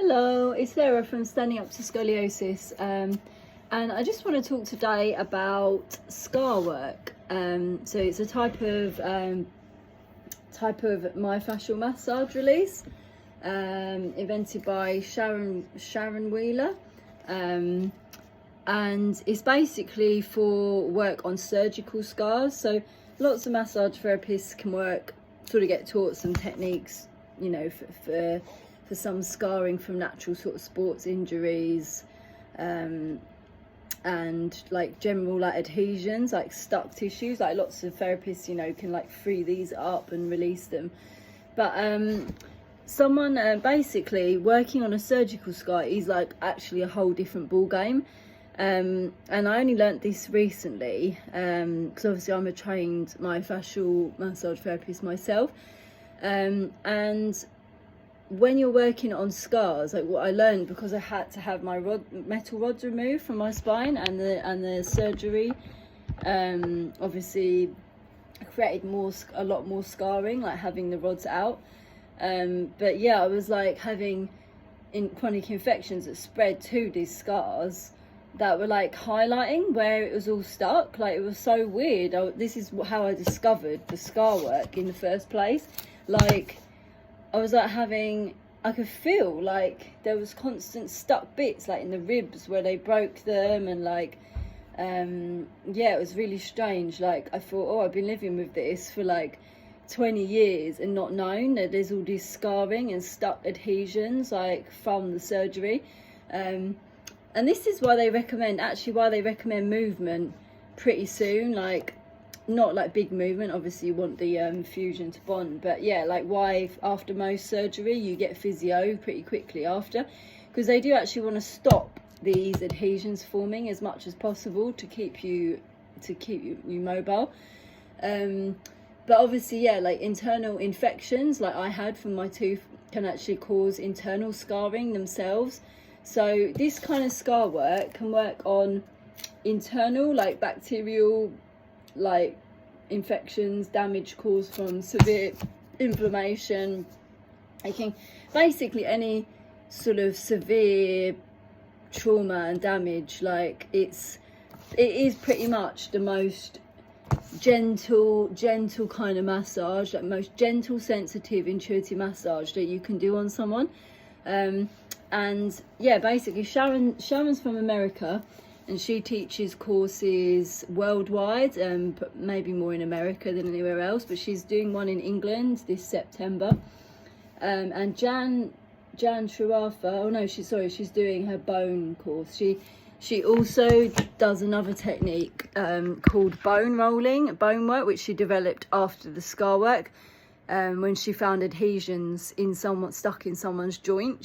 Hello, it's Sarah from Standing Up to Scoliosis, and I just want to talk today about Scarwork. So it's a type of myofascial massage release, invented by Sharon Wheeler, and it's basically for work on surgical scars. So lots of massage therapists can get taught some techniques, you know, for some scarring from natural sort of sports injuries, and like general like adhesions, like stuck tissues. Like lots of therapists, you know, can like free these up and release them. But someone basically working on a surgical scar is like actually a whole different ball game. And I only learnt this recently, because obviously I'm a trained myofascial massage therapist myself, and when you're working on scars, like what I learned, because I had to have my metal rods removed from my spine, and the surgery obviously created a lot more scarring, like having the rods out. But yeah, I was like having chronic infections that spread to these scars that were like highlighting where it was all stuck. Like it was so weird. This is how I discovered the scar work in the first place. Like I was like I could feel like there was constant stuck bits like in the ribs where they broke them, and like yeah, it was really strange. Like I thought, oh, I've been living with this for like 20 years and not known that there's all this scarring and stuck adhesions like from the surgery. And this is why they recommend movement pretty soon, like not like big movement. Obviously you want the fusion to bond, but yeah, like why after most surgery you get physio pretty quickly after, because they do actually want to stop these adhesions forming as much as possible to keep you mobile. But obviously, yeah, like internal infections like I had from my tooth can actually cause internal scarring themselves. So this kind of scar work can work on internal, like bacterial, like infections, damage caused from severe inflammation. It can basically any sort of severe trauma and damage. Like it is pretty much the most gentle kind of massage, like most gentle, sensitive, intuitive massage that you can do on someone. And yeah, basically Sharon's from America, and she teaches courses worldwide, but maybe more in America than anywhere else. But she's doing one in England this September. And Jan Sharafa, oh no, she's doing her bone course. She also does another technique called bone work, which she developed after the scar work. When she found adhesions stuck in someone's joint,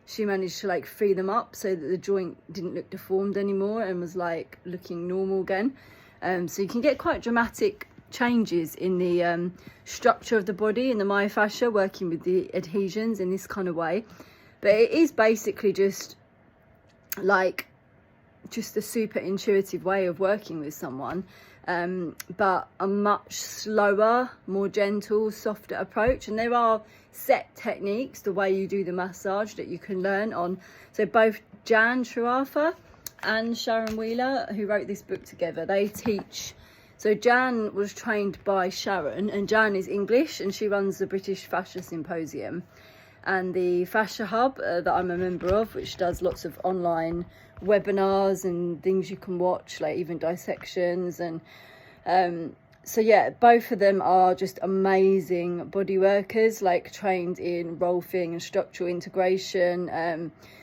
she managed to like free them up so that the joint didn't look deformed anymore and was like looking normal again. So you can get quite dramatic changes in the structure of the body and the myofascia working with the adhesions in this kind of way. But it is basically just a super intuitive way of working with someone, but a much slower, more gentle, softer approach. And there are set techniques, the way you do the massage, that you can learn on. So both Jan Sharafa and Sharon Wheeler, who wrote this book together, they teach. So Jan was trained by Sharon, and Jan is English, and she runs the British Fascia Symposium and the Fascia Hub that I'm a member of, which does lots of online webinars and things you can watch, like even dissections. And so yeah, both of them are just amazing body workers, like trained in Rolfing and structural integration.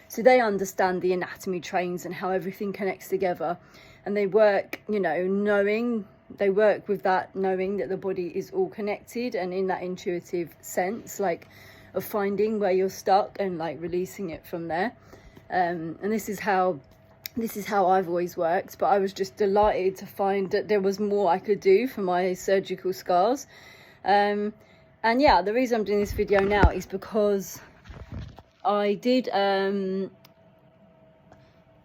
So they understand the anatomy trains and how everything connects together, and they work, you know, knowing that the body is all connected, and in that intuitive sense, like of finding where you're stuck and like releasing it from there. And this is how I've always worked, but I was just delighted to find that there was more I could do for my surgical scars. And yeah, the reason I'm doing this video now is because I did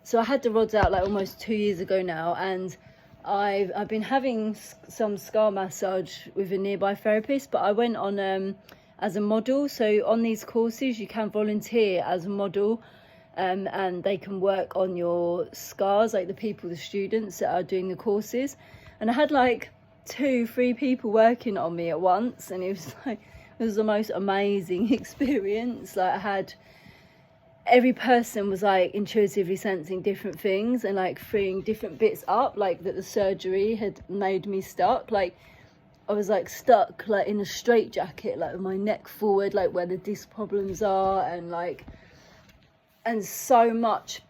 so I had the rods out like almost 2 years ago now, and I've been having some scar massage with a nearby therapist, but I went on as a model. So on these courses you can volunteer as a model, and they can work on your scars, like the students that are doing the courses. And I had like 2-3 people working on me at once, and it was the most amazing experience. Like, I had every person was like intuitively sensing different things and like freeing different bits up, like that the surgery had made me stuck. Like, I was like stuck like in a straitjacket, like with my neck forward, like where the disc problems are, and so much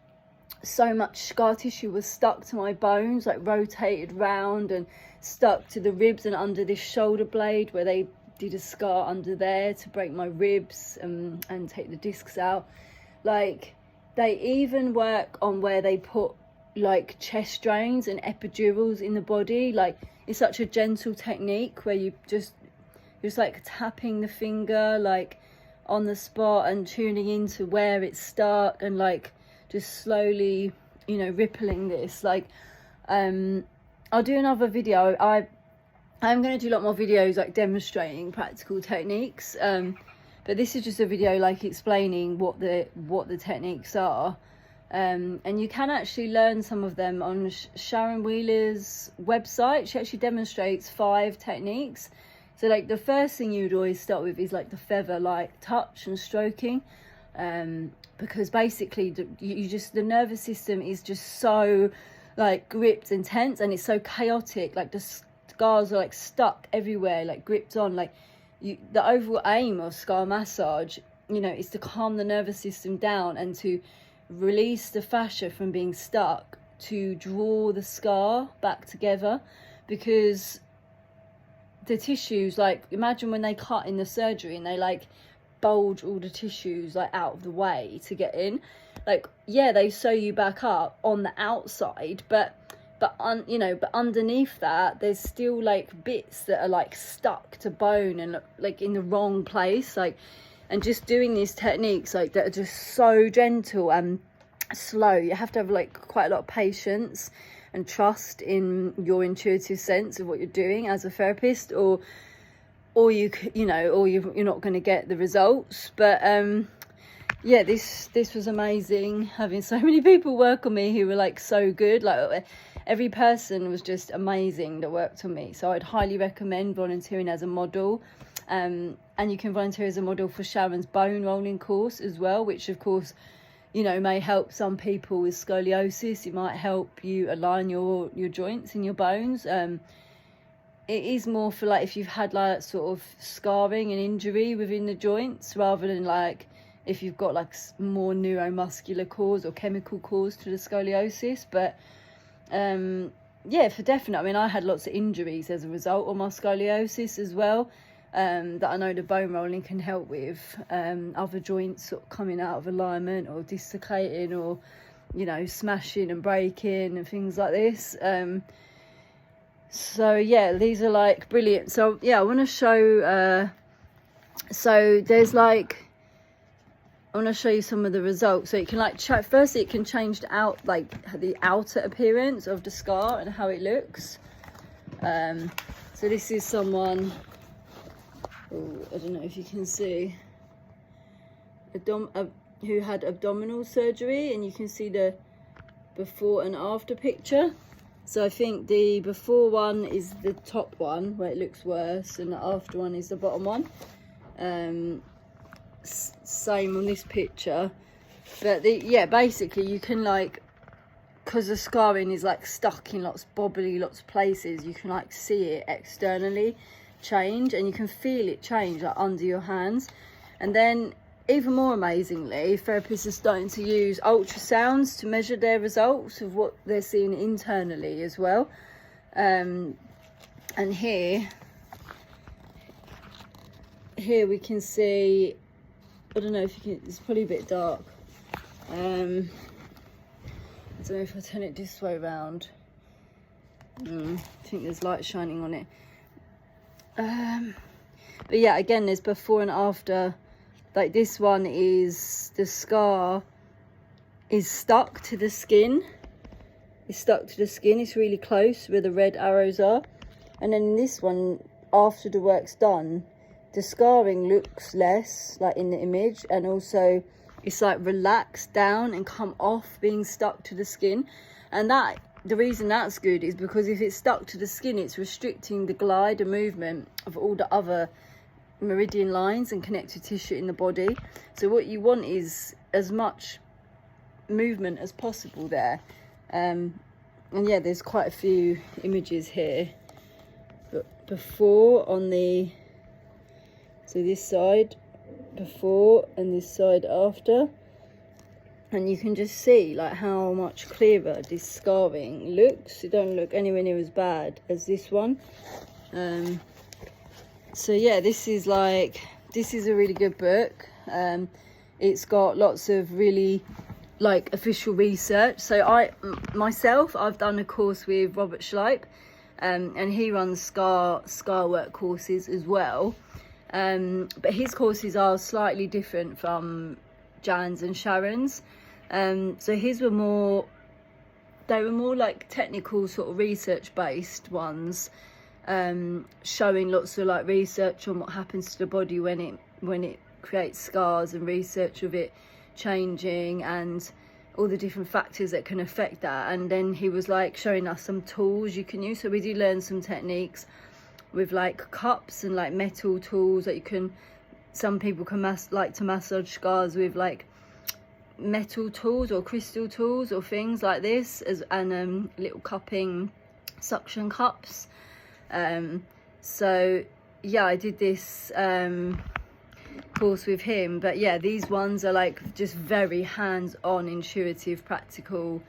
scar tissue was stuck to my bones, like rotated round and stuck to the ribs and under this shoulder blade where they did a scar under there to break my ribs and take the discs out. Like, they even work on where they put like chest drains and epidurals in the body. Like, it's such a gentle technique where you're just like tapping the finger like on the spot and tuning into where it's stuck, and like just slowly, you know, rippling this. Like, I'll do another video. I'm going to do a lot more videos like demonstrating practical techniques, but this is just a video like explaining what the techniques are, and you can actually learn some of them on Sharon Wheeler's website. She actually demonstrates 5 techniques. So like the first thing you'd always start with is like the feather like touch and stroking, because basically the nervous system is just so like gripped and tense, and it's so chaotic. Like, the scars are like stuck everywhere, like gripped on. Like, the overall aim of scar massage, you know, is to calm the nervous system down and to release the fascia from being stuck, to draw the scar back together. Because the tissues, like, imagine when they cut in the surgery and they like bulge all the tissues like out of the way to get in. Like, yeah, they sew you back up on the outside, but underneath that there's still like bits that are like stuck to bone and like in the wrong place. Like, and just doing these techniques like that are just so gentle and slow. You have to have like quite a lot of patience and trust in your intuitive sense of what you're doing as a therapist, or you're not going to get the results. But yeah, this was amazing, having so many people work on me who were like so good. Like, every person was just amazing that worked on me. So I'd highly recommend volunteering as a model, and you can volunteer as a model for Sharon's bone rolling course as well, which of course, you know, may help some people with scoliosis. It might help you align your joints and your bones. It is more for like if you've had like sort of scarring and injury within the joints, rather than like if you've got like more neuromuscular cause or chemical cause to the scoliosis. But yeah, for definite. I mean, I had lots of injuries as a result of my scoliosis as well, that I know the bone rolling can help with. Other joints sort of coming out of alignment or dislocating, or, you know, smashing and breaking and things like this. So yeah, these are like brilliant. So yeah, I want to show, so there's like, I want to show you some of the results. So it can like firstly it can change the outer appearance of the scar and how it looks. So this is someone, I don't know if you can see, who had abdominal surgery, and you can see the before and after picture. So I think the before one is the top one where it looks worse, and the after one is the bottom one. Same on this picture. But yeah, basically you can like, because the scarring is like stuck in lots of places, you can like see it externally change, and you can feel it change like under your hands. And then even more amazingly, therapists are starting to use ultrasounds to measure their results of what they're seeing internally as well. And here we can see, I don't know if you can, it's probably a bit dark. I don't know if I turn it this way around. I think there's light shining on it. But yeah, again, there's before and after. Like, this one is, the scar is stuck to the skin. It's stuck to the skin. It's really close where the red arrows are. And then in this one, after the work's done, the scarring looks less, like in the image, and also it's like relaxed down and come off being stuck to the skin. And that, the reason that's good is because if it's stuck to the skin, it's restricting the glide and movement of all the other meridian lines and connective tissue in the body. So what you want is as much movement as possible there. And yeah, there's quite a few images here, but before on the, so this side before and this side after, and you can just see like how much clearer this scarring looks. It don't look anywhere near as bad as this one. So yeah, this is a really good book. It's got lots of really like official research. So I've done a course with Robert Schleip, and he runs Scarwork courses as well. But his courses are slightly different from Jan's and Sharon's. So his were more like technical sort of research based ones, showing lots of like research on what happens to the body when it creates scars, and research of it changing and all the different factors that can affect that. And then he was like showing us some tools you can use. So we did learn some techniques with like cups and like metal tools that you can, some people can like to massage scars with like metal tools or crystal tools or things like this, and little cupping suction cups. So yeah, I did this course with him. But yeah, these ones are like just very hands-on, intuitive, practical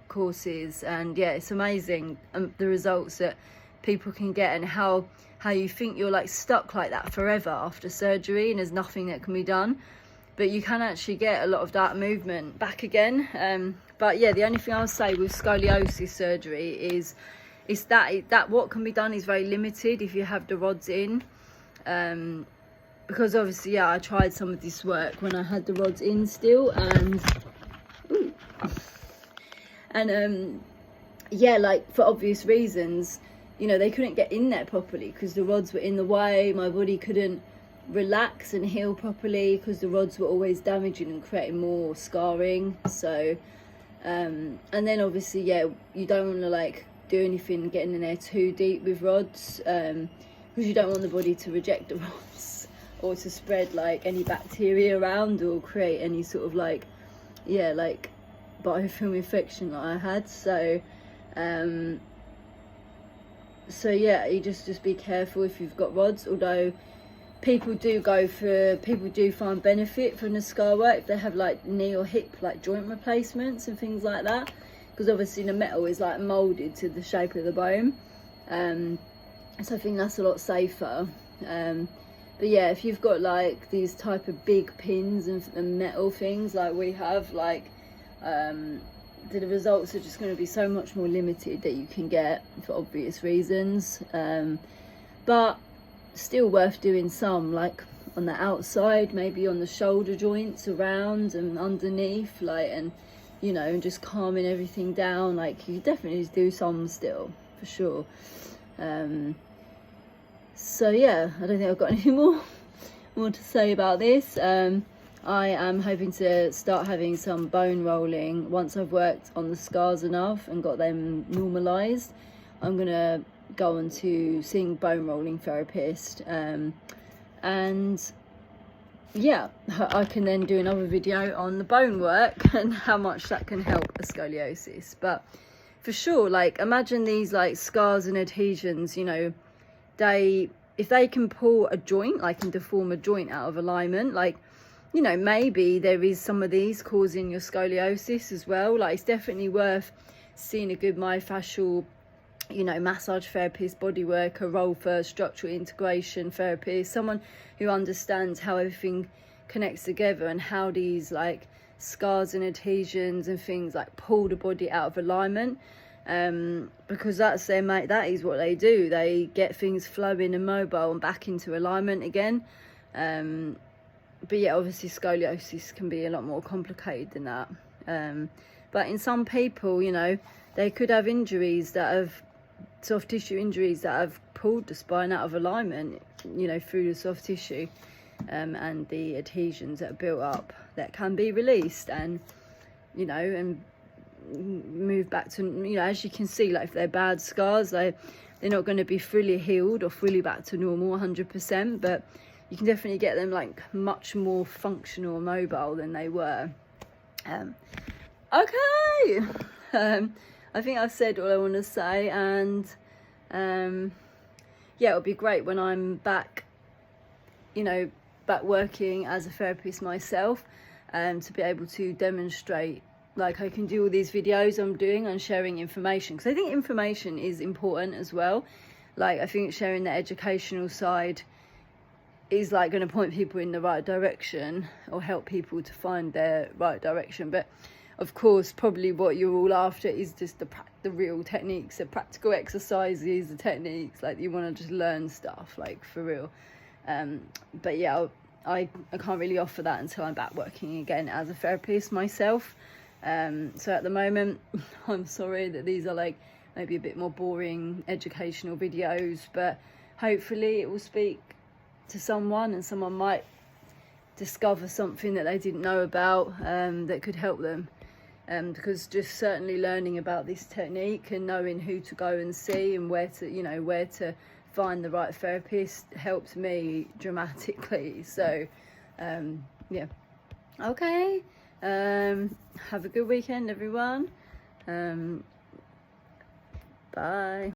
courses. And yeah, it's amazing the results that people can get, and how you think you're like stuck like that forever after surgery and there's nothing that can be done, but you can actually get a lot of that movement back again. But yeah, the only thing I'll say with scoliosis surgery is that what can be done is very limited if you have the rods in, because obviously, yeah, I tried some of this work when I had the rods in still, and yeah, like for obvious reasons, you know, they couldn't get in there properly because the rods were in the way. My body couldn't relax and heal properly because the rods were always damaging and creating more scarring. So and then obviously, yeah, you don't want to like do anything getting in there too deep with rods, because you don't want the body to reject the rods or to spread like any bacteria around or create any sort of like, yeah, like biofilm infection that I had. So yeah, you just be careful if you've got rods. Although people do find benefit from the scar work if they have like knee or hip like joint replacements and things like that, because obviously the metal is like molded to the shape of the bone. So I think that's a lot safer. But yeah, if you've got like these type of big pins and metal things like we have, like the results are just going to be so much more limited that you can get for obvious reasons. But still worth doing some, like on the outside, maybe on the shoulder joints around and underneath, like, and you know, and just calming everything down. Like you definitely do some still for sure. So yeah, I don't think I've got any more to say about this. I am hoping to start having some bone rolling once I've worked on the scars enough and got them normalized. I'm gonna go on to seeing bone rolling therapist, and yeah, I can then do another video on the bone work and how much that can help a scoliosis. But for sure, like imagine these like scars and adhesions, you know, if they can pull a joint, like and deform a joint out of alignment, like, you know, maybe there is some of these causing your scoliosis as well. Like it's definitely worth seeing a good myofascial, you know, massage therapist, body worker, role first, structural integration therapist, someone who understands how everything connects together and how these like scars and adhesions and things like pull the body out of alignment. Because that is what they do. They get things flowing and mobile and back into alignment again. But yeah, obviously scoliosis can be a lot more complicated than that. But in some people, you know, they could have injuries that have soft tissue injuries that have pulled the spine out of alignment, you know, through the soft tissue, and the adhesions that are built up that can be released, and, you know, and move back to, you know, as you can see, like if they're bad scars, they're not going to be fully healed or fully back to normal 100%, but you can definitely get them like much more functional and mobile than they were. Okay. I think I've said all I want to say, and yeah, it'll be great when I'm back, you know, back working as a therapist myself, to be able to demonstrate, like I can do all these videos I'm doing and sharing information, because I think information is important as well. Like I think sharing the educational side is like going to point people in the right direction or help people to find their right direction. But of course, probably what you're all after is just the real techniques, the practical exercises, the techniques, like you want to just learn stuff, like for real. But yeah, I can't really offer that until I'm back working again as a therapist myself. So at the moment, I'm sorry that these are like maybe a bit more boring educational videos, but hopefully it will speak to someone, and someone might discover something that they didn't know about, that could help them. Because just certainly learning about this technique and knowing who to go and see and where to, you know, where to find the right therapist helped me dramatically. So yeah, okay, have a good weekend, everyone. Bye.